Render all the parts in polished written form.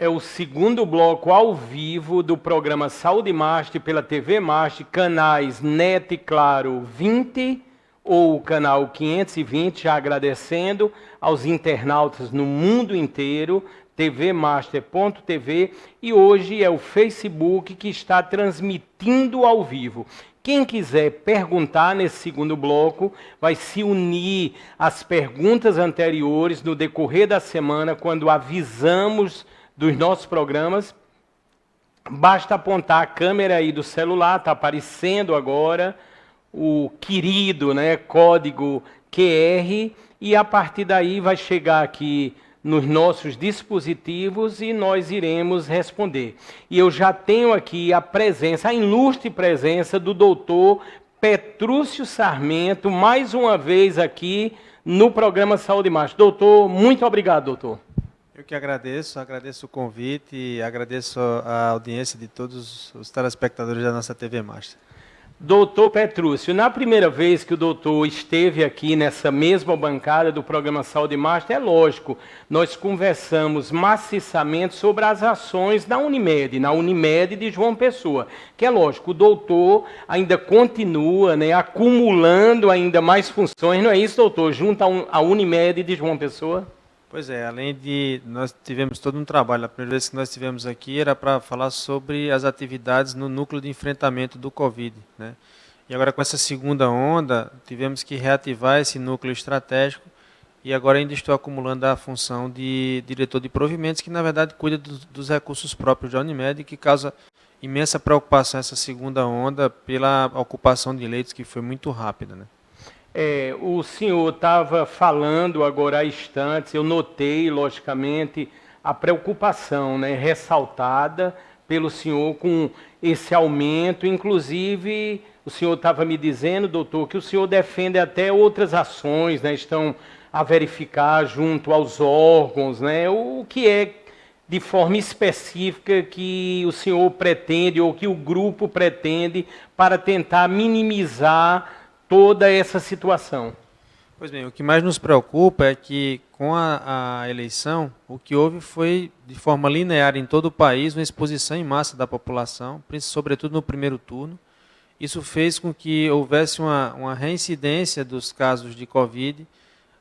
é o segundo bloco ao vivo do programa Saúde Master pela TV Master, canais NET e Claro 20 ou o canal 520, já agradecendo aos internautas no mundo inteiro, tvmaster.tv, e hoje é o Facebook que está transmitindo ao vivo. Quem quiser perguntar nesse segundo bloco vai se unir às perguntas anteriores no decorrer da semana, quando avisamos dos nossos programas. Basta apontar a câmera aí do celular, está aparecendo agora o querido, código QR, e a partir daí vai chegar aqui nos nossos dispositivos e nós iremos responder. E eu já tenho aqui a ilustre presença do doutor Petrúcio Sarmento, mais uma vez aqui no programa Saúde Master. Doutor, muito obrigado, doutor. Eu que agradeço o convite e agradeço a audiência de todos os telespectadores da nossa TV Master. Doutor Petrúcio, na primeira vez que o doutor esteve aqui nessa mesma bancada do programa Saúde Master, é lógico, nós conversamos maciçamente sobre as ações na Unimed de João Pessoa, que é lógico, o doutor ainda continua acumulando ainda mais funções, não é isso, doutor, junto à Unimed de João Pessoa? Pois é, além de nós tivemos todo um trabalho, a primeira vez que nós estivemos aqui era para falar sobre as atividades no núcleo de enfrentamento do Covid, E agora com essa segunda onda, tivemos que reativar esse núcleo estratégico e agora ainda estou acumulando a função de diretor de provimentos, que na verdade cuida dos recursos próprios da Unimed e que causa imensa preocupação essa segunda onda pela ocupação de leitos que foi muito rápida, O senhor estava falando agora há instantes, eu notei, logicamente, a preocupação ressaltada pelo senhor com esse aumento. Inclusive, o senhor estava me dizendo, doutor, que o senhor defende até outras ações, estão a verificar junto aos órgãos, o que é de forma específica que o senhor pretende ou que o grupo pretende para tentar minimizar toda essa situação. Pois bem, o que mais nos preocupa é que com a eleição, o que houve foi, de forma linear em todo o país, uma exposição em massa da população, sobretudo no primeiro turno. Isso fez com que houvesse uma reincidência dos casos de Covid,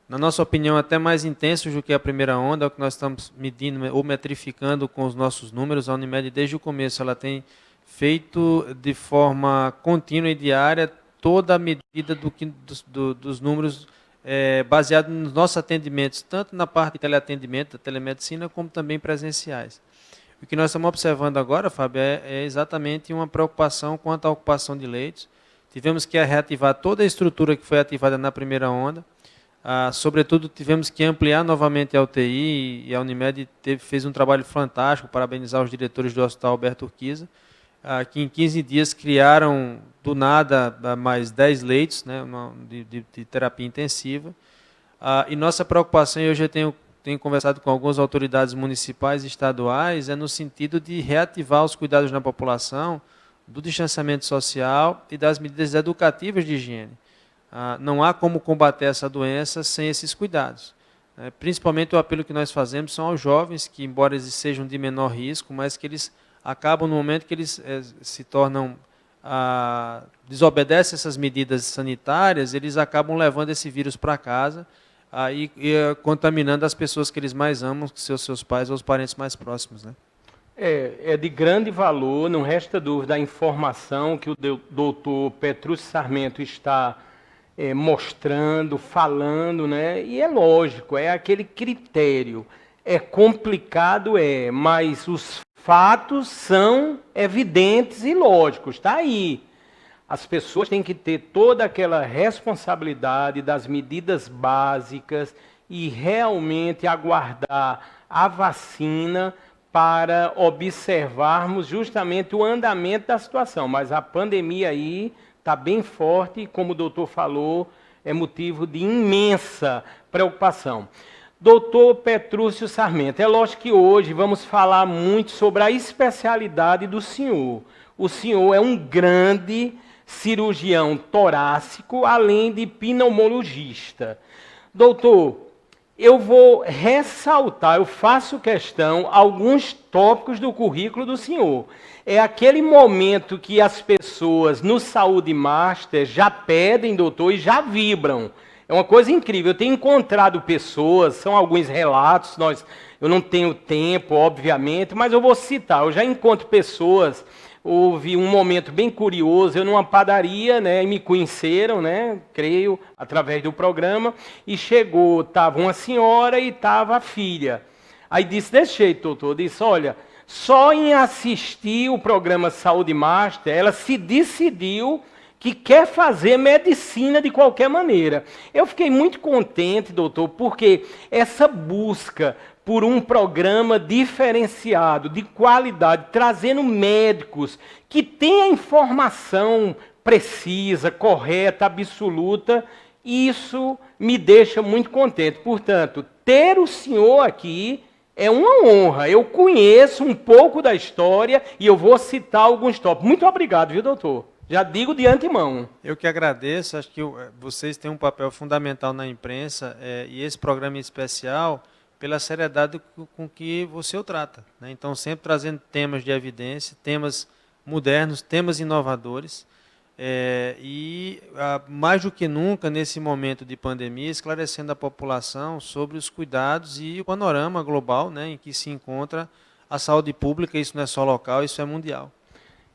na nossa opinião até mais intensos do que a primeira onda, é o que nós estamos medindo ou metrificando com os nossos números. A Unimed, desde o começo, ela tem feito de forma contínua e diária toda a medida dos números baseado nos nossos atendimentos, tanto na parte de teleatendimento, da telemedicina, como também presenciais. O que nós estamos observando agora, Fábio, é exatamente uma preocupação quanto à ocupação de leitos. Tivemos que reativar toda a estrutura que foi ativada na primeira onda. Sobretudo, tivemos que ampliar novamente a UTI e a Unimed fez um trabalho fantástico, parabenizar os diretores do Hospital Alberto Urquiza, que em 15 dias criaram, do nada, mais 10 leitos de terapia intensiva. E nossa preocupação, e hoje eu tenho conversado com algumas autoridades municipais e estaduais, é no sentido de reativar os cuidados na população, do distanciamento social e das medidas educativas de higiene. Não há como combater essa doença sem esses cuidados. Principalmente o apelo que nós fazemos são aos jovens, que embora eles sejam de menor risco, mas que eles acabam no momento que eles se tornam, desobedecem essas medidas sanitárias, eles acabam levando esse vírus para casa e contaminando as pessoas que eles mais amam, que são seus pais ou os parentes mais próximos. É de grande valor, não resta dúvida, a informação que o doutor Petrúcio Sarmento está mostrando, falando, e é lógico, é aquele critério. É complicado, mas os fatos são evidentes e lógicos, está aí. As pessoas têm que ter toda aquela responsabilidade das medidas básicas e realmente aguardar a vacina para observarmos justamente o andamento da situação. Mas a pandemia aí está bem forte e, como o doutor falou, é motivo de imensa preocupação. Doutor Petrúcio Sarmento, é lógico que hoje vamos falar muito sobre a especialidade do senhor. O senhor é um grande cirurgião torácico, além de pneumologista. Doutor, eu vou ressaltar, eu faço questão, alguns tópicos do currículo do senhor. É aquele momento que as pessoas no Saúde Master já pedem, doutor, e já vibram. É uma coisa incrível. Eu tenho encontrado pessoas, são alguns relatos, eu não tenho tempo, obviamente, mas eu vou citar. Eu já encontro pessoas. Houve um momento bem curioso, eu numa padaria, né, e me conheceram, né, creio, através do programa, e chegou, estava uma senhora e estava a filha. Aí disse desse jeito, doutor, disse, olha, só em assistir o programa Saúde Master, ela se decidiu que quer fazer medicina de qualquer maneira. Eu fiquei muito contente, doutor, porque essa busca por um programa diferenciado, de qualidade, trazendo médicos que têm a informação precisa, correta, absoluta, isso me deixa muito contente. Portanto, ter o senhor aqui é uma honra. Eu conheço um pouco da história e eu vou citar alguns tópicos. Muito obrigado, viu, doutor? Já digo de antemão. Eu que agradeço, acho que vocês têm um papel fundamental na imprensa e esse programa em especial pela seriedade com que você o trata, né? Então, sempre trazendo temas de evidência, temas modernos, temas inovadores, mais do que nunca, nesse momento de pandemia, esclarecendo a população sobre os cuidados e o panorama global, né, em que se encontra a saúde pública. Isso não é só local, isso é mundial.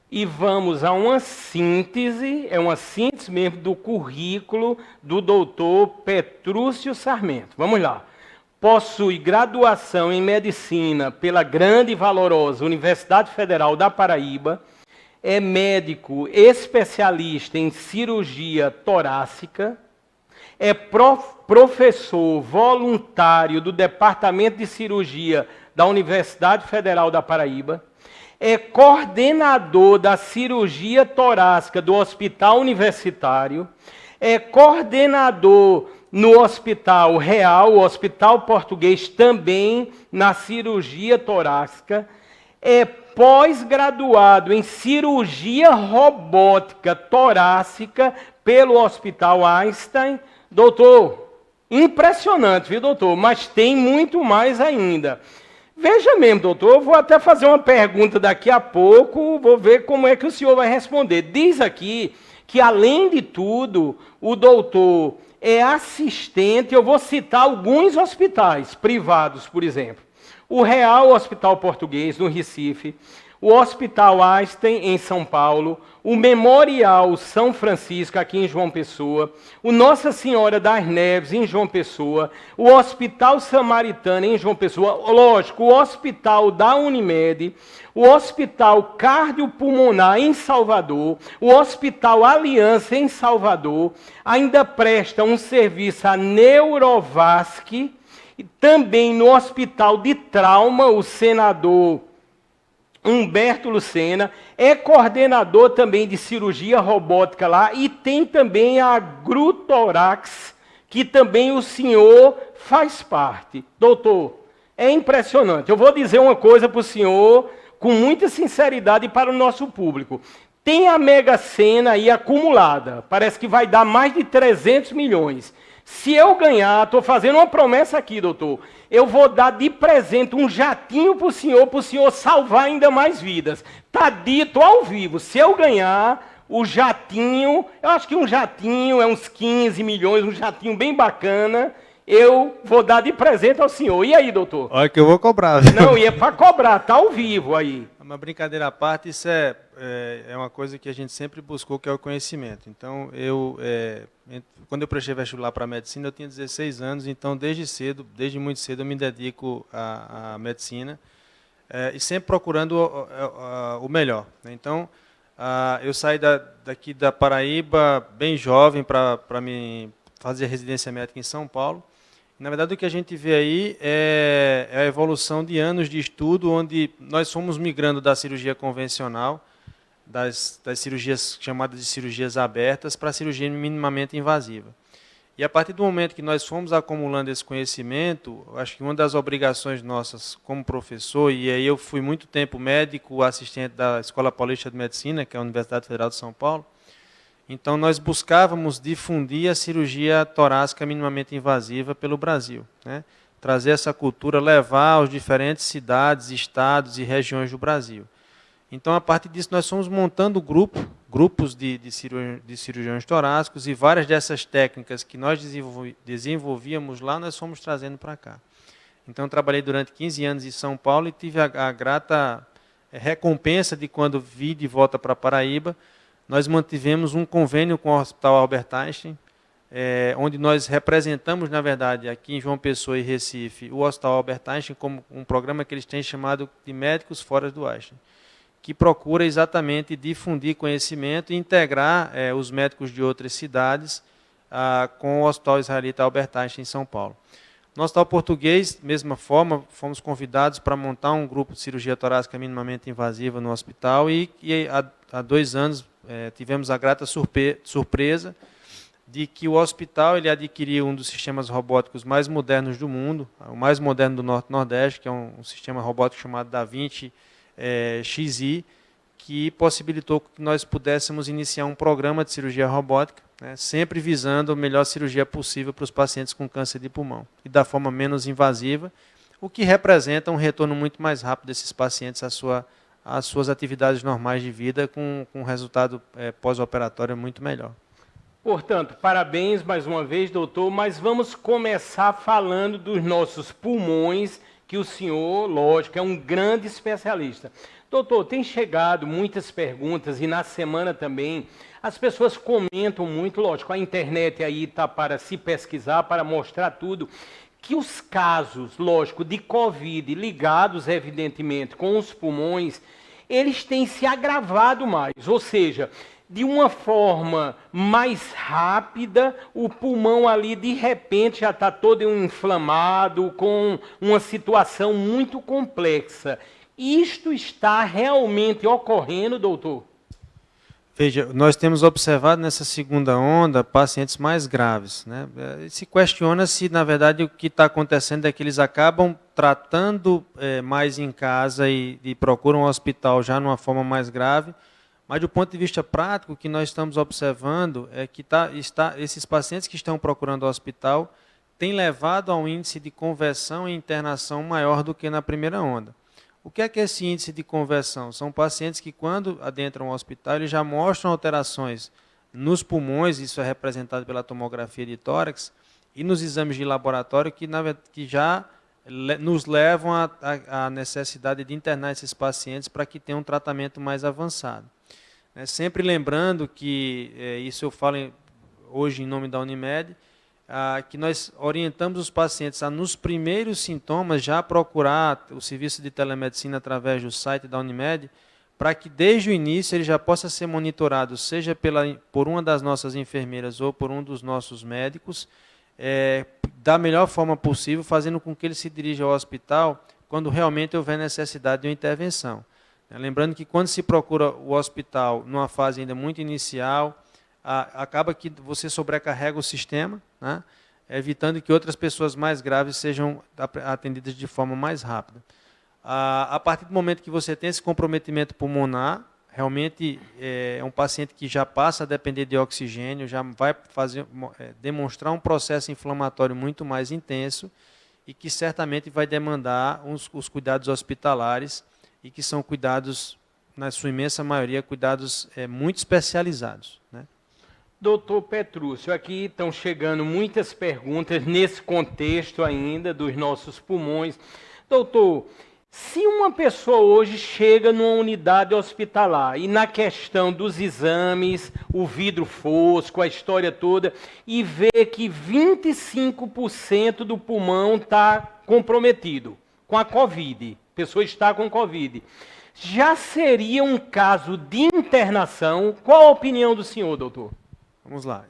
E vamos a uma síntese, é uma síntese mesmo do currículo do doutor Petrúcio Sarmento. Vamos lá. Possui graduação em medicina pela grande e valorosa Universidade Federal da Paraíba, é médico especialista em cirurgia torácica, é professor voluntário do Departamento de Cirurgia da Universidade Federal da Paraíba, é coordenador da cirurgia torácica do Hospital Universitário, é coordenador no Hospital Real, o Hospital Português, também na cirurgia torácica, é pós-graduado em cirurgia robótica torácica pelo Hospital Einstein. Doutor, impressionante, viu, doutor? Mas tem muito mais ainda. Veja mesmo, doutor, eu vou até fazer uma pergunta daqui a pouco, vou ver como é que o senhor vai responder. Diz aqui que, além de tudo, o doutor é assistente, eu vou citar alguns hospitais privados, por exemplo. O Real Hospital Português, no Recife, o Hospital Einstein, em São Paulo, o Memorial São Francisco, aqui em João Pessoa, o Nossa Senhora das Neves, em João Pessoa, o Hospital Samaritano, em João Pessoa, lógico, o Hospital da Unimed, o Hospital Cardiopulmonar, em Salvador, o Hospital Aliança, em Salvador, ainda presta um serviço à Neurovasc, e também no Hospital de Trauma, o senador Humberto Lucena, é coordenador também de cirurgia robótica lá, e tem também a Grutorax, que também o senhor faz parte. Doutor, é impressionante. Eu vou dizer uma coisa para o senhor, com muita sinceridade para o nosso público. Tem a Mega Sena aí acumulada, parece que vai dar mais de 300 milhões. Se eu ganhar, estou fazendo uma promessa aqui, doutor, eu vou dar de presente um jatinho para o senhor salvar ainda mais vidas. Está dito ao vivo, se eu ganhar, o jatinho, eu acho que um jatinho é uns 15 milhões, um jatinho bem bacana, eu vou dar de presente ao senhor. E aí, doutor? Olha que eu vou cobrar. Viu? Não, e é para cobrar, está ao vivo aí. Uma brincadeira à parte, isso é uma coisa que a gente sempre buscou, que é o conhecimento. Então, quando eu prestei vestibular para a medicina, eu tinha 16 anos, então desde muito cedo eu me dedico à medicina e sempre procurando o melhor, né? Então, eu saí daqui da Paraíba bem jovem para me fazer residência médica em São Paulo. Na verdade, o que a gente vê aí é a evolução de anos de estudo, onde nós fomos migrando da cirurgia convencional, das cirurgias chamadas de cirurgias abertas, para a cirurgia minimamente invasiva. E a partir do momento que nós fomos acumulando esse conhecimento, acho que uma das obrigações nossas como professor, e aí eu fui muito tempo médico, assistente da Escola Paulista de Medicina, que é a Universidade Federal de São Paulo, Então, nós buscávamos difundir a cirurgia torácica minimamente invasiva pelo Brasil, né? Trazer essa cultura, levar aos diferentes cidades, estados e regiões do Brasil. Então, a partir disso, nós fomos montando grupos de cirurgiões torácicos, e várias dessas técnicas que nós desenvolvíamos lá, nós fomos trazendo para cá. Então, eu trabalhei durante 15 anos em São Paulo e tive a grata recompensa de, quando vi de volta para Paraíba, nós mantivemos um convênio com o Hospital Albert Einstein, onde nós representamos, na verdade, aqui em João Pessoa e Recife, o Hospital Albert Einstein como um programa que eles têm chamado de Médicos Fora do Einstein, que procura exatamente difundir conhecimento e integrar os médicos de outras cidades com o Hospital Israelita Albert Einstein em São Paulo. No Hospital Português, mesma forma, fomos convidados para montar um grupo de cirurgia torácica minimamente invasiva no hospital, e há 2 anos tivemos a grata surpresa de que o hospital ele adquiriu um dos sistemas robóticos mais modernos do mundo, o mais moderno do Norte-Nordeste, que é um sistema robótico chamado Da Vinci XI, que possibilitou que nós pudéssemos iniciar um programa de cirurgia robótica, né, sempre visando a melhor cirurgia possível para os pacientes com câncer de pulmão, e da forma menos invasiva, o que representa um retorno muito mais rápido desses pacientes às suas atividades normais de vida, com um resultado pós-operatório muito melhor. Portanto, parabéns mais uma vez, doutor, mas vamos começar falando dos nossos pulmões, que o senhor, lógico, é um grande especialista. Doutor, tem chegado muitas perguntas, e na semana também as pessoas comentam muito, lógico, a internet aí está para se pesquisar, para mostrar tudo, que os casos, lógico, de Covid ligados, evidentemente, com os pulmões, eles têm se agravado mais, ou seja, de uma forma mais rápida, o pulmão ali de repente já está todo inflamado, com uma situação muito complexa. Isto está realmente ocorrendo, doutor? Veja, nós temos observado nessa segunda onda pacientes mais graves, né? Se questiona se, na verdade, o que está acontecendo é que eles acabam tratando mais em casa e procuram um hospital já numa forma mais grave. Mas, do ponto de vista prático, o que nós estamos observando é que esses pacientes que estão procurando o hospital têm levado a um índice de conversão e internação maior do que na primeira onda. O que é esse índice de conversão? São pacientes que, quando adentram o hospital, eles já mostram alterações nos pulmões, isso é representado pela tomografia de tórax, e nos exames de laboratório, que já nos levam à necessidade de internar esses pacientes para que tenham um tratamento mais avançado. Sempre lembrando que, isso eu falo hoje em nome da Unimed, que nós orientamos os pacientes a, nos primeiros sintomas, já procurar o serviço de telemedicina através do site da Unimed, para que desde o início ele já possa ser monitorado, seja por uma das nossas enfermeiras ou por um dos nossos médicos, da melhor forma possível, fazendo com que ele se dirija ao hospital quando realmente houver necessidade de uma intervenção. Lembrando que, quando se procura o hospital numa fase ainda muito inicial, acaba que você sobrecarrega o sistema, né, evitando que outras pessoas mais graves sejam atendidas de forma mais rápida. A partir do momento que você tem esse comprometimento pulmonar, realmente é um paciente que já passa a depender de oxigênio, já vai demonstrar um processo inflamatório muito mais intenso, e que certamente vai demandar os cuidados hospitalares, e que são cuidados, na sua imensa maioria, cuidados muito especializados, né? Doutor Petrúcio, aqui estão chegando muitas perguntas nesse contexto ainda dos nossos pulmões. Doutor, se uma pessoa hoje chega numa unidade hospitalar e, na questão dos exames, o vidro fosco, a história toda, e vê que 25% do pulmão está comprometido com a Covid, a pessoa está com Covid, já seria um caso de internação? Qual a opinião do senhor, doutor? Vamos lá.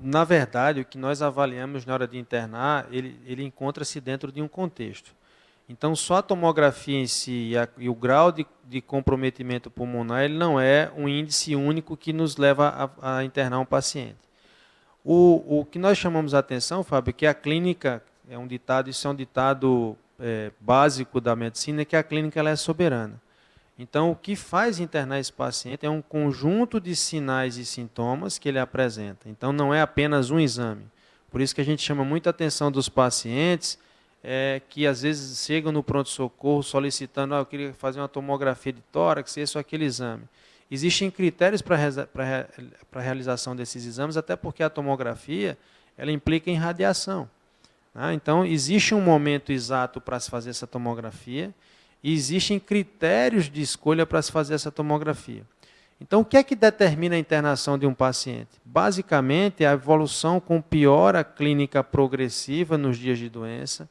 Na verdade, o que nós avaliamos na hora de internar, ele encontra-se dentro de um contexto. Então, só a tomografia em si e o grau de comprometimento pulmonar, ele não é um índice único que nos leva a internar um paciente. O que nós chamamos a atenção, Fábio, é que a clínica, isso é um ditado básico da medicina, que a clínica ela é soberana. Então, o que faz internar esse paciente é um conjunto de sinais e sintomas que ele apresenta. Então, não é apenas um exame. Por isso que a gente chama muita atenção dos pacientes que às vezes chegam no pronto-socorro solicitando, eu queria fazer uma tomografia de tórax, esse ou aquele exame. Existem critérios para a realização desses exames, até porque a tomografia ela implica em radiação. Tá? Então, existe um momento exato para se fazer essa tomografia e existem critérios de escolha para se fazer essa tomografia. Então, o que é que determina a internação de um paciente? Basicamente, a evolução com piora clínica progressiva nos dias de doença,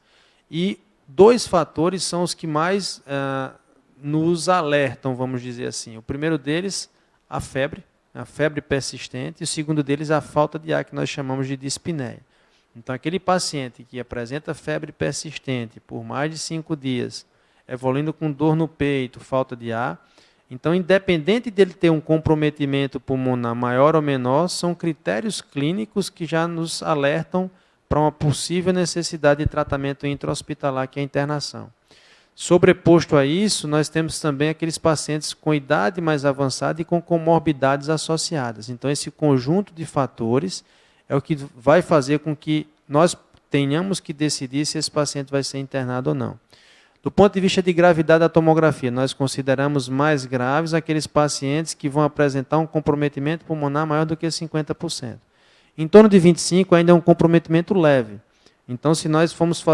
e 2 fatores são os que mais nos alertam, vamos dizer assim. O primeiro deles, a febre persistente, e o segundo deles, a falta de ar, que nós chamamos de dispneia. Então, aquele paciente que apresenta febre persistente por mais de 5 dias, evoluindo com dor no peito, falta de ar, então, independente dele ter um comprometimento pulmonar maior ou menor, são critérios clínicos que já nos alertam para uma possível necessidade de tratamento intra-hospitalar, que é a internação. Sobreposto a isso, nós temos também aqueles pacientes com idade mais avançada e com comorbidades associadas. Então, esse conjunto de fatores é o que vai fazer com que nós tenhamos que decidir se esse paciente vai ser internado ou não. Do ponto de vista de gravidade da tomografia, nós consideramos mais graves aqueles pacientes que vão apresentar um comprometimento pulmonar maior do que 50%. Em torno de 25% ainda é um comprometimento leve. Então, se nós formos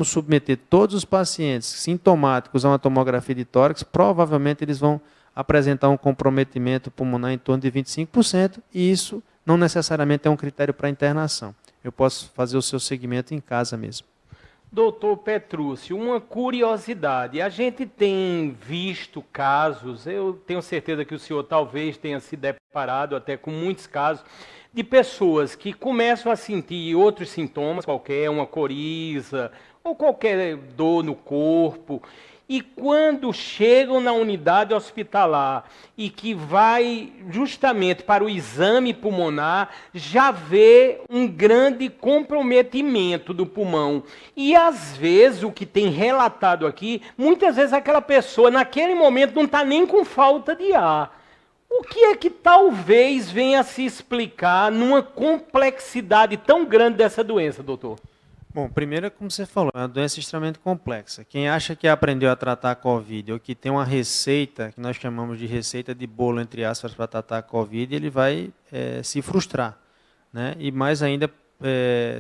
submeter todos os pacientes sintomáticos a uma tomografia de tórax, provavelmente eles vão apresentar um comprometimento pulmonar em torno de 25%, e isso não necessariamente é um critério para internação. Eu posso fazer o seu segmento em casa mesmo. Doutor Petrúcio, uma curiosidade, a gente tem visto casos, eu tenho certeza que o senhor talvez tenha se deparado até com muitos casos, de pessoas que começam a sentir outros sintomas, qualquer uma coriza, ou qualquer dor no corpo, e quando chegam na unidade hospitalar e que vai justamente para o exame pulmonar, já vê um grande comprometimento do pulmão. E às vezes, o que tem relatado aqui, muitas vezes aquela pessoa naquele momento não está nem com falta de ar. O que é que talvez venha a se explicar numa complexidade tão grande dessa doença, doutor? Bom, primeiro, como você falou, é uma doença extremamente complexa. Quem acha que aprendeu a tratar a Covid ou que tem uma receita, que nós chamamos de receita de bolo, entre aspas, para tratar a Covid, ele vai se frustrar, né? E mais ainda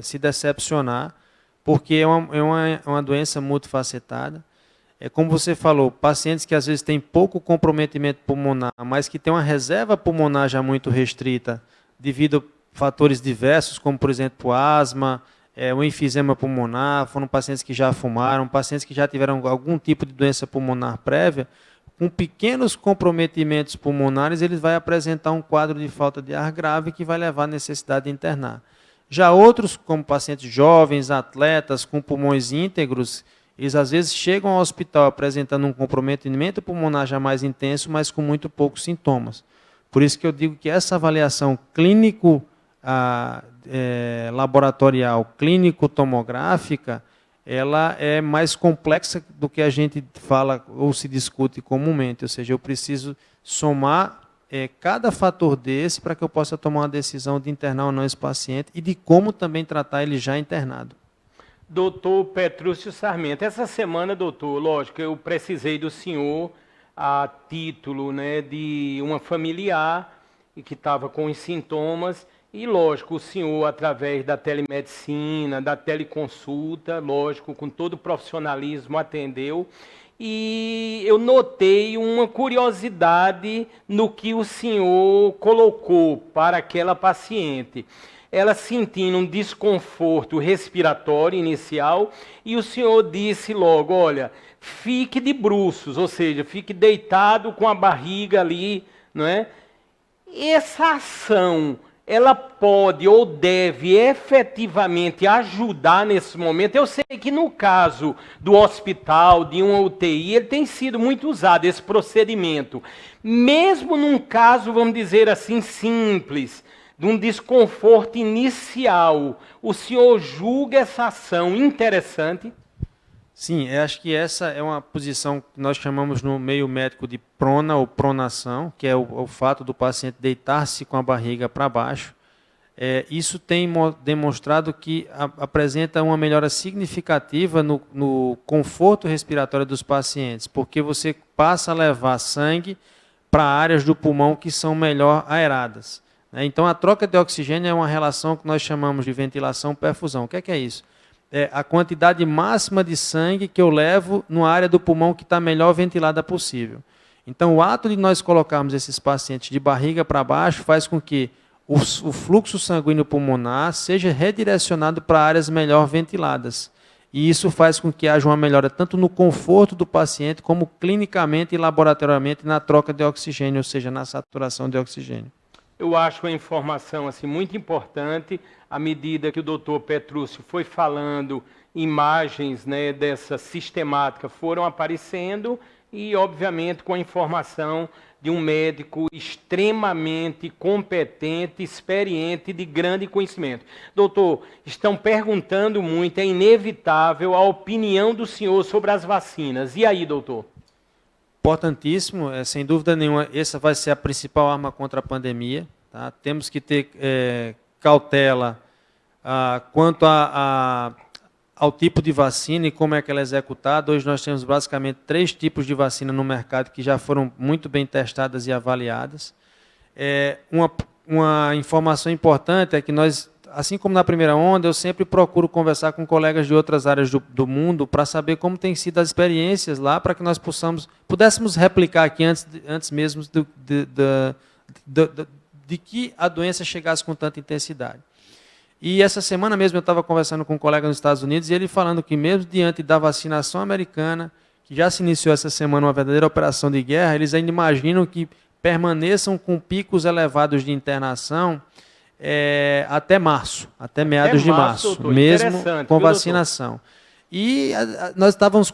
se decepcionar, porque é uma doença multifacetada. É como você falou, pacientes que às vezes têm pouco comprometimento pulmonar, mas que têm uma reserva pulmonar já muito restrita, devido a fatores diversos, como, por exemplo, asma, o enfisema pulmonar, foram pacientes que já fumaram, pacientes que já tiveram algum tipo de doença pulmonar prévia, com pequenos comprometimentos pulmonares, eles vão apresentar um quadro de falta de ar grave que vai levar à necessidade de internar. Já outros, como pacientes jovens, atletas, com pulmões íntegros, eles às vezes chegam ao hospital apresentando um comprometimento pulmonar já mais intenso, mas com muito poucos sintomas. Por isso que eu digo que essa avaliação laboratorial, clínico-tomográfica, ela é mais complexa do que a gente fala ou se discute comumente. Ou seja, eu preciso somar cada fator desse para que eu possa tomar uma decisão de internar ou não esse paciente e de como também tratar ele já internado. Doutor Petrúcio Sarmento, essa semana, doutor, lógico, eu precisei do senhor a título, né, de uma familiar e que estava com os sintomas. E, lógico, o senhor, através da telemedicina, da teleconsulta, lógico, com todo o profissionalismo, atendeu. E eu notei uma curiosidade no que o senhor colocou para aquela paciente. Ela sentindo um desconforto respiratório inicial, e o senhor disse logo, olha, fique de bruços, ou seja, fique deitado com a barriga ali, não é? Essa ação, ela pode ou deve efetivamente ajudar nesse momento? Eu sei que no caso do hospital, de uma UTI, ele tem sido muito usado, esse procedimento. Mesmo num caso, vamos dizer assim, simples, de um desconforto inicial, o senhor julga essa ação interessante? Sim, eu acho que essa é uma posição que nós chamamos no meio médico de prona ou pronação, que é o fato do paciente deitar-se com a barriga para baixo. Isso tem demonstrado que apresenta uma melhora significativa no conforto respiratório dos pacientes, porque você passa a levar sangue para áreas do pulmão que são melhor aeradas. Então, a troca de oxigênio é uma relação que nós chamamos de ventilação-perfusão. O que é isso? É a quantidade máxima de sangue que eu levo numa área do pulmão que está melhor ventilada possível. Então, o ato de nós colocarmos esses pacientes de barriga para baixo faz com que o fluxo sanguíneo pulmonar seja redirecionado para áreas melhor ventiladas. E isso faz com que haja uma melhora tanto no conforto do paciente, como clinicamente e laboratorialmente na troca de oxigênio, ou seja, na saturação de oxigênio. Eu acho uma informação assim, muito importante, à medida que o doutor Petrúcio foi falando, imagens, né, dessa sistemática foram aparecendo e, obviamente, com a informação de um médico extremamente competente, experiente, de grande conhecimento. Doutor, estão perguntando muito, é inevitável a opinião do senhor sobre as vacinas. E aí, doutor? Importantíssimo, sem dúvida nenhuma, essa vai ser a principal arma contra a pandemia. Tá? Temos que ter cautela quanto ao tipo de vacina e como é que ela é executada. Hoje nós temos basicamente 3 tipos de vacina no mercado que já foram muito bem testadas e avaliadas. Uma informação importante é que nós, assim como na primeira onda, eu sempre procuro conversar com colegas de outras áreas do mundo para saber como têm sido as experiências lá, para que nós pudéssemos replicar aqui antes mesmo de que a doença chegasse com tanta intensidade. E essa semana mesmo eu estava conversando com um colega nos Estados Unidos e ele falando que mesmo diante da vacinação americana, que já se iniciou essa semana uma verdadeira operação de guerra, eles ainda imaginam que permaneçam com picos elevados de internação até março, até meados de março, doutor, mesmo com vacinação. Doutor? E nós estávamos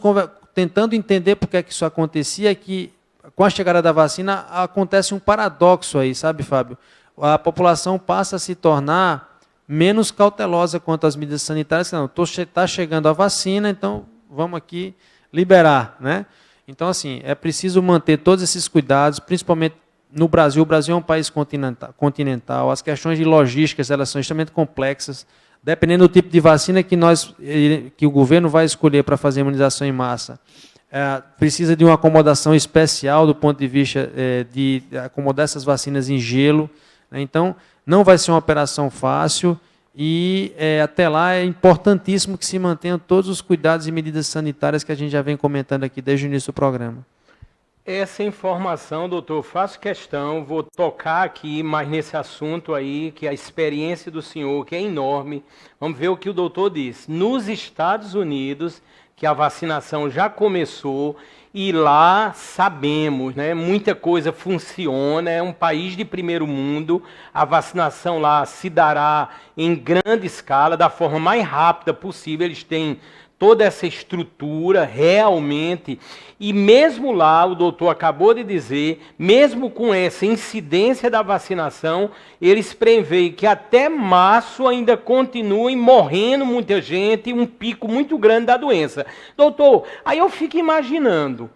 tentando entender por que é que isso acontecia, que com a chegada da vacina acontece um paradoxo aí, sabe, Fábio? A população passa a se tornar menos cautelosa quanto às medidas sanitárias. Não, está chegando a vacina, então vamos aqui liberar, né? Então, assim, é preciso manter todos esses cuidados, principalmente no Brasil. O Brasil é um país continental, as questões de logísticas elas são extremamente complexas. Dependendo do tipo de vacina que o governo vai escolher para fazer a imunização em massa, precisa de uma acomodação especial do ponto de vista de acomodar essas vacinas em gelo. Né? Então, não vai ser uma operação fácil e até lá é importantíssimo que se mantenham todos os cuidados e medidas sanitárias que a gente já vem comentando aqui desde o início do programa. Essa informação, doutor, faço questão, vou tocar aqui mais nesse assunto aí, que a experiência do senhor, que é enorme. Vamos ver o que o doutor diz. Nos Estados Unidos, que a vacinação já começou, e lá sabemos, né, muita coisa funciona, é um país de primeiro mundo, a vacinação lá se dará em grande escala, da forma mais rápida possível, eles têm toda essa estrutura realmente, e mesmo lá, o doutor acabou de dizer, mesmo com essa incidência da vacinação, eles preveem que até março ainda continuem morrendo muita gente, um pico muito grande da doença. Doutor, aí eu fico imaginando,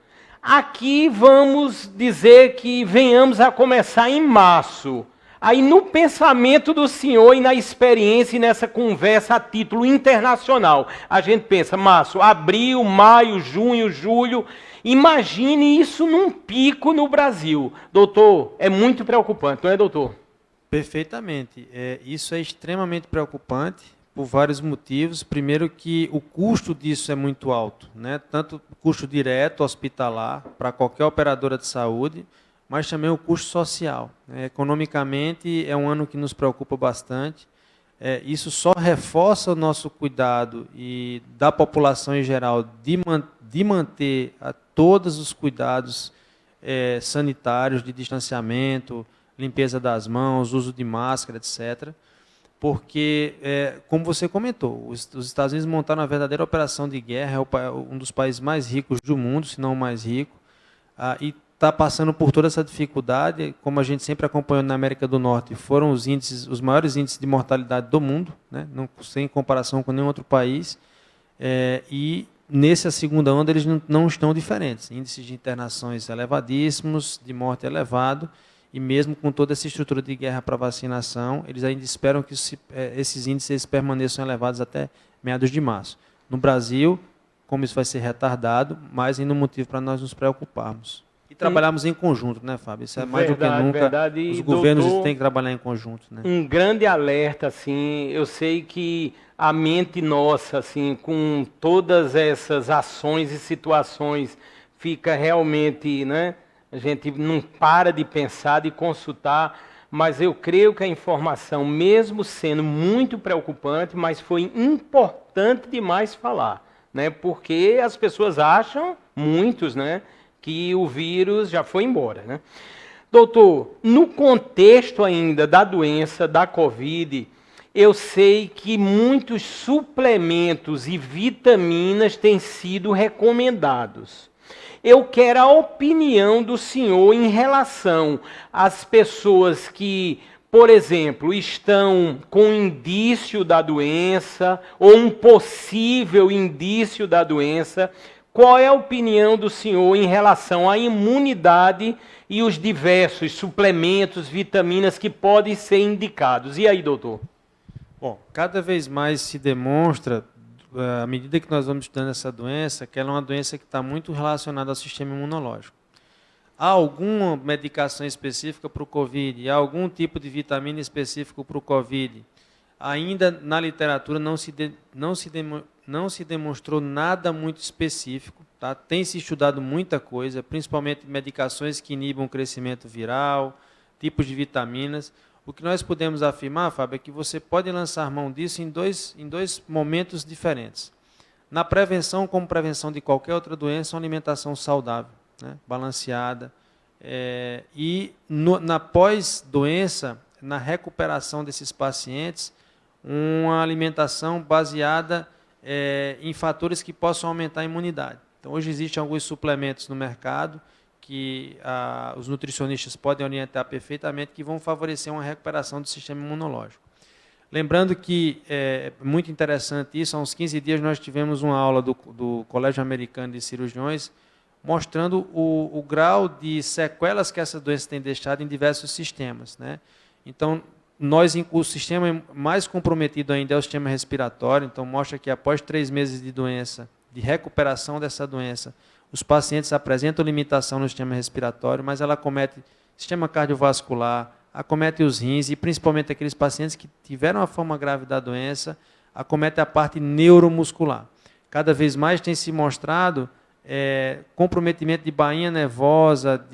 aqui vamos dizer que venhamos a começar em março. Aí no pensamento do senhor e na experiência e nessa conversa a título internacional, a gente pensa, março, abril, maio, junho, julho, imagine isso num pico no Brasil. Doutor, é muito preocupante, não é, doutor? Perfeitamente. Isso é extremamente preocupante por vários motivos. Primeiro que o custo disso é muito alto, né? Tanto o custo direto hospitalar para qualquer operadora de saúde, mas também o custo social. Economicamente, é um ano que nos preocupa bastante. Isso só reforça o nosso cuidado e da população em geral de manter todos os cuidados sanitários de distanciamento, limpeza das mãos, uso de máscara, etc. Porque, como você comentou, os Estados Unidos montaram uma verdadeira operação de guerra, é um dos países mais ricos do mundo, se não o mais rico, e está passando por toda essa dificuldade. Como a gente sempre acompanhou na América do Norte, foram os maiores índices de mortalidade do mundo, né? Não, sem comparação com nenhum outro país, e nessa segunda onda, eles não estão diferentes. Índices de internações elevadíssimos, de morte elevado, e mesmo com toda essa estrutura de guerra para vacinação, eles ainda esperam que esses índices permaneçam elevados até meados de março. No Brasil, como isso vai ser retardado, mais ainda um motivo para nós nos preocuparmos. E trabalharmos em conjunto, né, Fábio? Isso é mais do que nunca. Verdade. Os governos Doutor, têm que trabalhar em conjunto, né? Um grande alerta, assim, eu sei que a mente nossa, assim, com todas essas ações e situações, fica realmente, né? A gente não para de pensar, de consultar, mas eu creio que a informação, mesmo sendo muito preocupante, mas foi importante demais falar, né? Porque as pessoas acham, muitos, né, que o vírus já foi embora, né? Doutor, no contexto ainda da doença, da Covid, eu sei que muitos suplementos e vitaminas têm sido recomendados. Eu quero a opinião do senhor em relação às pessoas que, por exemplo, estão com indício da doença ou um possível indício da doença. Qual é a opinião do senhor em relação à imunidade e os diversos suplementos, vitaminas que podem ser indicados? E aí, doutor? Bom, cada vez mais se demonstra, à medida que nós vamos estudando essa doença, que ela é uma doença que está muito relacionada ao sistema imunológico. Há alguma medicação específica para o Covid? Há algum tipo de vitamina específico para o Covid? Ainda na literatura não se demonstrou nada muito específico. Tá? Tem se estudado muita coisa, principalmente medicações que inibam o crescimento viral, tipos de vitaminas. O que nós podemos afirmar, Fábio, é que você pode lançar mão disso em dois momentos diferentes. Na prevenção, como prevenção de qualquer outra doença, uma alimentação saudável, né, balanceada. Na pós-doença, na recuperação desses pacientes, uma alimentação baseada em fatores que possam aumentar a imunidade. Então, hoje existem alguns suplementos no mercado que os nutricionistas podem orientar perfeitamente, que vão favorecer uma recuperação do sistema imunológico. Lembrando que é muito interessante isso, há uns 15 dias nós tivemos uma aula do Colégio Americano de Cirurgiões, mostrando o grau de sequelas que essa doença tem deixado em diversos sistemas, né? Então, o sistema mais comprometido ainda é o sistema respiratório, então mostra que após 3 meses de doença, de recuperação dessa doença, os pacientes apresentam limitação no sistema respiratório, mas ela acomete sistema cardiovascular, acomete os rins e principalmente aqueles pacientes que tiveram a forma grave da doença, acomete a parte neuromuscular. Cada vez mais tem se mostrado comprometimento de bainha nervosa,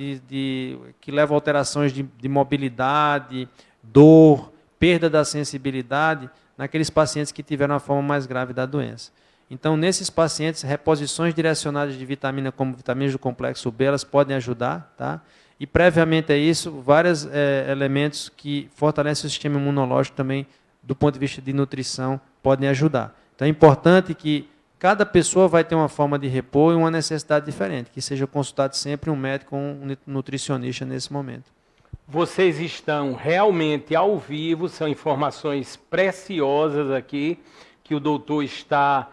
que leva a alterações de mobilidade, dor, perda da sensibilidade, naqueles pacientes que tiveram a forma mais grave da doença. Então, nesses pacientes, reposições direcionadas de vitamina, como vitaminas do complexo B, elas podem ajudar, tá? E, previamente a isso, vários elementos que fortalecem o sistema imunológico também, do ponto de vista de nutrição, podem ajudar. Então, é importante que cada pessoa vai ter uma forma de repor e uma necessidade diferente, que seja consultado sempre um médico ou um nutricionista nesse momento. Vocês estão realmente ao vivo, são informações preciosas aqui, que o doutor está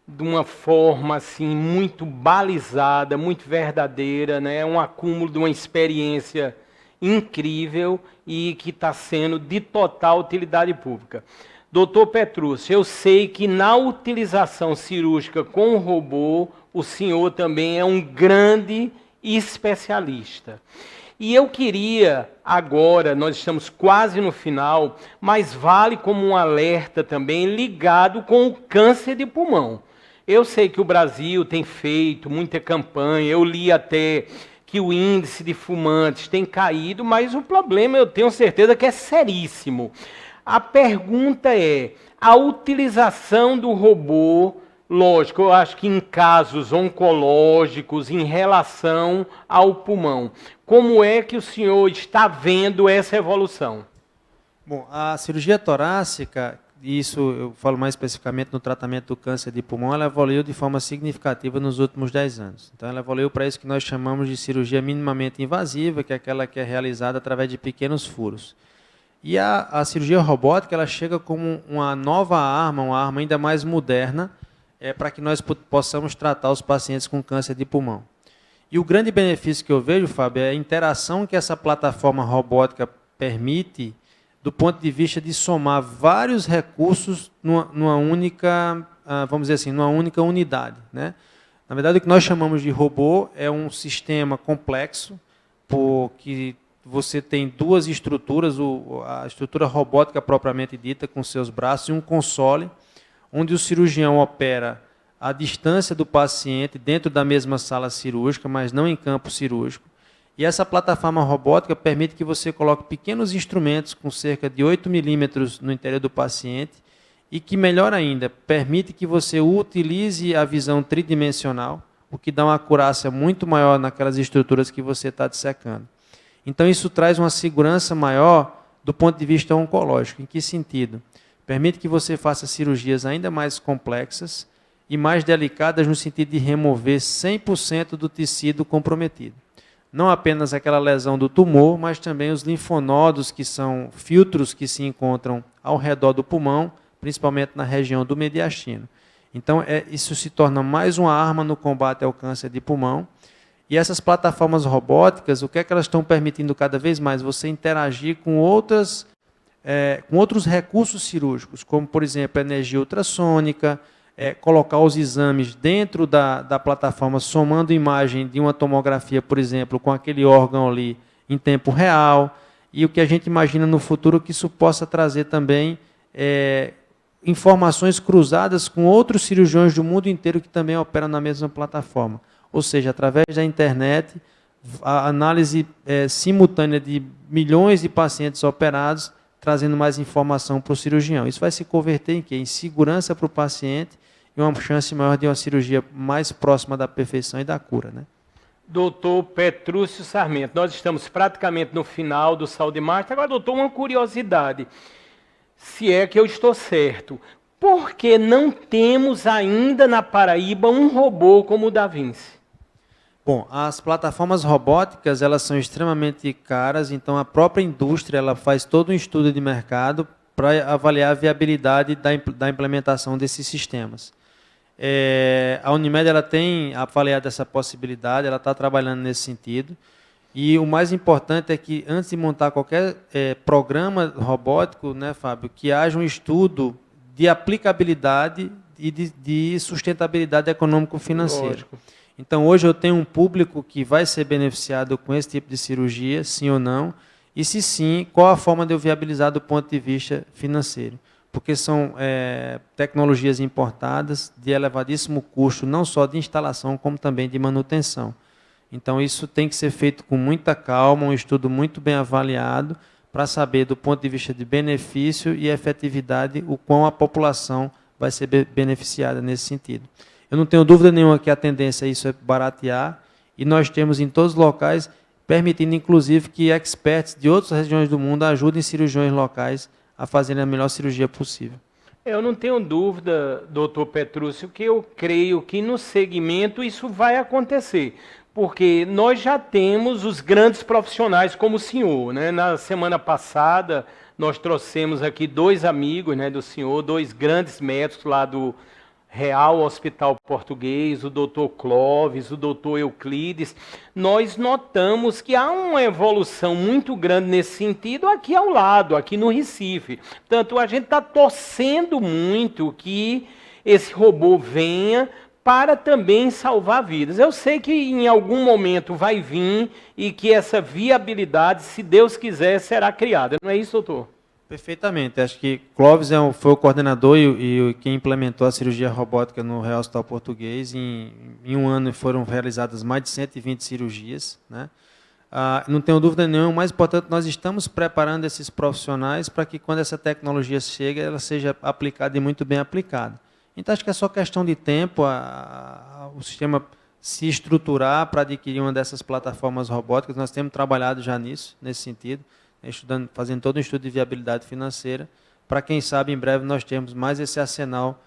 de uma forma assim muito balizada, muito verdadeira, né? Um acúmulo de uma experiência incrível e que está sendo de total utilidade pública. Doutor Petrúcio, eu sei que na utilização cirúrgica com o robô, o senhor também é um grande especialista. E eu queria, agora, nós estamos quase no final, mas vale como um alerta também ligado com o câncer de pulmão. Eu sei que o Brasil tem feito muita campanha, eu li até que o índice de fumantes tem caído, mas o problema eu tenho certeza que é seríssimo. A pergunta é, a utilização do robô, lógico, eu acho que em casos oncológicos, em relação ao pulmão, como é que o senhor está vendo essa evolução? Bom, a cirurgia torácica, isso eu falo mais especificamente no tratamento do câncer de pulmão, ela evoluiu de forma significativa nos últimos 10 anos. Então, ela evoluiu para isso que nós chamamos de cirurgia minimamente invasiva, que é aquela que é realizada através de pequenos furos. E a cirurgia robótica, ela chega como uma nova arma, uma arma ainda mais moderna, para que nós possamos tratar os pacientes com câncer de pulmão. E o grande benefício que eu vejo, Fábio, é a interação que essa plataforma robótica permite do ponto de vista de somar vários recursos numa única, vamos dizer assim, numa única unidade, né? Na verdade, o que nós chamamos de robô é um sistema complexo, porque você tem duas estruturas, a estrutura robótica propriamente dita, com seus braços, e um console, onde o cirurgião opera à distância do paciente, dentro da mesma sala cirúrgica, mas não em campo cirúrgico. E essa plataforma robótica permite que você coloque pequenos instrumentos com cerca de 8 milímetros no interior do paciente e que, melhor ainda, permite que você utilize a visão tridimensional, o que dá uma acurácia muito maior naquelas estruturas que você está dissecando. Então, isso traz uma segurança maior do ponto de vista oncológico. Em que sentido? Permite que você faça cirurgias ainda mais complexas e mais delicadas no sentido de remover 100% do tecido comprometido. Não apenas aquela lesão do tumor, mas também os linfonodos, que são filtros que se encontram ao redor do pulmão, principalmente na região do mediastino. Então, isso se torna mais uma arma no combate ao câncer de pulmão. E essas plataformas robóticas, o que é que elas estão permitindo cada vez mais? Você interagir com outros recursos cirúrgicos, como, por exemplo, a energia ultrassônica, colocar os exames dentro da plataforma, somando imagem de uma tomografia, por exemplo, com aquele órgão ali em tempo real, e o que a gente imagina no futuro que isso possa trazer também informações cruzadas com outros cirurgiões do mundo inteiro que também operam na mesma plataforma. Ou seja, através da internet, a análise simultânea de milhões de pacientes operados, trazendo mais informação para o cirurgião. Isso vai se converter em quê? Em segurança para o paciente e uma chance maior de uma cirurgia mais próxima da perfeição e da cura, né? Doutor Petrúcio Sarmento, nós estamos praticamente no final do Saúde Master. Agora, doutor, uma curiosidade, se é que eu estou certo, por que não temos ainda na Paraíba um robô como o Da Vinci? Bom, as plataformas robóticas, elas são extremamente caras, então a própria indústria ela faz todo um estudo de mercado para avaliar a viabilidade da implementação desses sistemas. A Unimed ela tem avaliado essa possibilidade, ela está trabalhando nesse sentido, e o mais importante é que, antes de montar qualquer programa robótico, né, Fábio, que haja um estudo de aplicabilidade e de sustentabilidade econômico-financeira. Lógico. Então, hoje eu tenho um público que vai ser beneficiado com esse tipo de cirurgia, sim ou não, e se sim, qual a forma de eu viabilizar do ponto de vista financeiro? Porque são tecnologias importadas de elevadíssimo custo, não só de instalação, como também de manutenção. Então, isso tem que ser feito com muita calma, um estudo muito bem avaliado, para saber, do ponto de vista de benefício e efetividade, o quão a população vai ser beneficiada nesse sentido. Eu não tenho dúvida nenhuma que a tendência a isso é baratear, e nós temos em todos os locais, permitindo inclusive que experts de outras regiões do mundo ajudem cirurgiões locais a fazerem a melhor cirurgia possível. Eu não tenho dúvida, doutor Petrúcio, que eu creio que no segmento isso vai acontecer, porque nós já temos os grandes profissionais como o senhor, né? Na semana passada, nós trouxemos aqui 2 amigos, né, do senhor, 2 grandes médicos lá do Real Hospital Português, o doutor Clóvis, o doutor Euclides. Nós notamos que há uma evolução muito grande nesse sentido aqui ao lado, aqui no Recife. Portanto, a gente está torcendo muito que esse robô venha para também salvar vidas. Eu sei que em algum momento vai vir e que essa viabilidade, se Deus quiser, será criada. Não é isso, doutor? Perfeitamente. Acho que Clóvis foi o coordenador e quem implementou a cirurgia robótica no Real Hospital Português. Em um ano foram realizadas mais de 120 cirurgias, né? Não tenho dúvida nenhuma, o mais importante, nós estamos preparando esses profissionais para que, quando essa tecnologia chega, ela seja aplicada e muito bem aplicada. Então, acho que é só questão de tempo o sistema se estruturar para adquirir uma dessas plataformas robóticas. Nós temos trabalhado já nesse sentido, fazendo todo um estudo de viabilidade financeira, para quem sabe, em breve, nós termos mais esse arsenal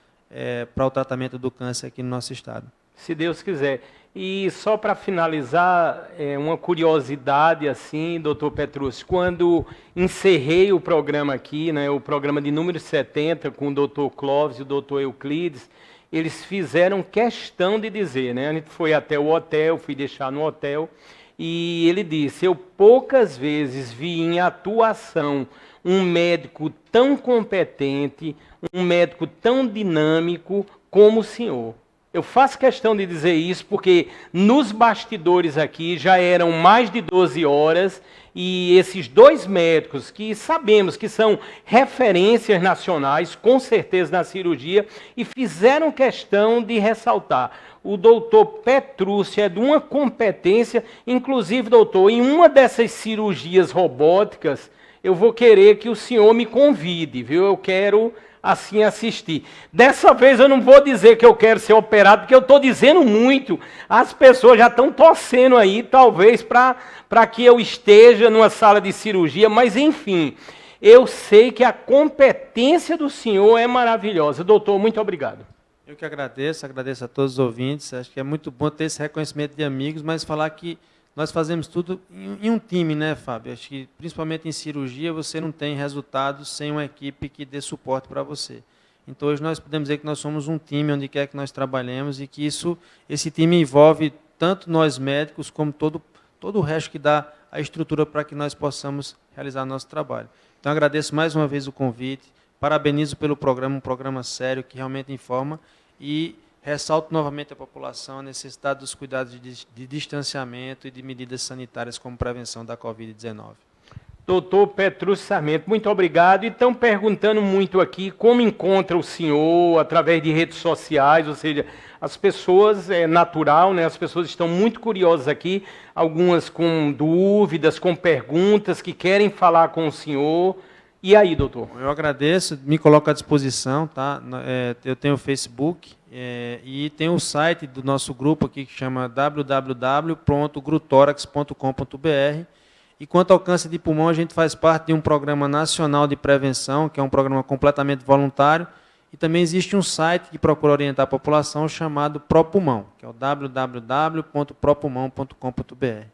para o tratamento do câncer aqui no nosso estado. Se Deus quiser. E só para finalizar, uma curiosidade assim, doutor Petrúcio, quando encerrei o programa aqui, né, o programa de número 70, com o doutor Clóvis e o doutor Euclides, eles fizeram questão de dizer, né? A gente foi até o hotel, fui deixar no hotel, e ele disse, eu poucas vezes vi em atuação um médico tão competente, um médico tão dinâmico como o senhor. Eu faço questão de dizer isso porque nos bastidores aqui já eram mais de 12 horas e esses dois médicos, que sabemos que são referências nacionais, com certeza na cirurgia, e fizeram questão de ressaltar. O doutor Petrúcio é de uma competência, inclusive, doutor, em uma dessas cirurgias robóticas, eu vou querer que o senhor me convide, viu? Eu quero assim assistir. Dessa vez eu não vou dizer que eu quero ser operado, porque eu estou dizendo muito. As pessoas já estão torcendo aí, talvez, para que eu esteja numa sala de cirurgia, mas enfim, eu sei que a competência do senhor é maravilhosa. Doutor, muito obrigado. Eu que agradeço a todos os ouvintes. Acho que é muito bom ter esse reconhecimento de amigos, mas falar que nós fazemos tudo em um time, né, Fábio? Acho que, principalmente em cirurgia, você não tem resultados sem uma equipe que dê suporte para você. Então, hoje nós podemos dizer que nós somos um time onde quer que nós trabalhemos e que esse time envolve tanto nós médicos como todo o resto que dá a estrutura para que nós possamos realizar nosso trabalho. Então, agradeço mais uma vez o convite, parabenizo pelo programa, um programa sério que realmente informa e ressalto novamente à população a necessidade dos cuidados de distanciamento e de medidas sanitárias como prevenção da Covid-19. Doutor Petrúcio Sarmento, muito obrigado. E estão perguntando muito aqui como encontra o senhor através de redes sociais, ou seja, as pessoas, é natural, né? As pessoas estão muito curiosas aqui, algumas com dúvidas, com perguntas, que querem falar com o senhor. E aí, doutor? Eu agradeço, me coloco à disposição, tá? Eu tenho o Facebook e tem o site do nosso grupo aqui que chama www.grutorax.com.br. E quanto ao câncer de pulmão, a gente faz parte de um programa nacional de prevenção, que é um programa completamente voluntário, e também existe um site que procura orientar a população chamado ProPulmão, que é o www.propulmão.com.br.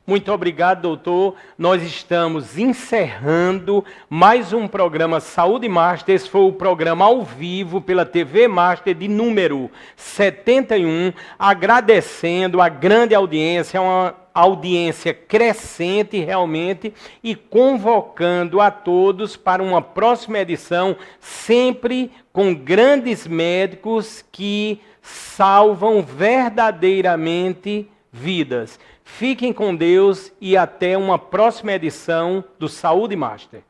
Muito obrigado, doutor. Nós estamos encerrando mais um programa Saúde Master. Esse foi o programa ao vivo pela TV Master de número 71. Agradecendo a grande audiência, uma audiência crescente realmente, e convocando a todos para uma próxima edição, sempre com grandes médicos que salvam verdadeiramente vidas. Fiquem com Deus e até uma próxima edição do Saúde Master.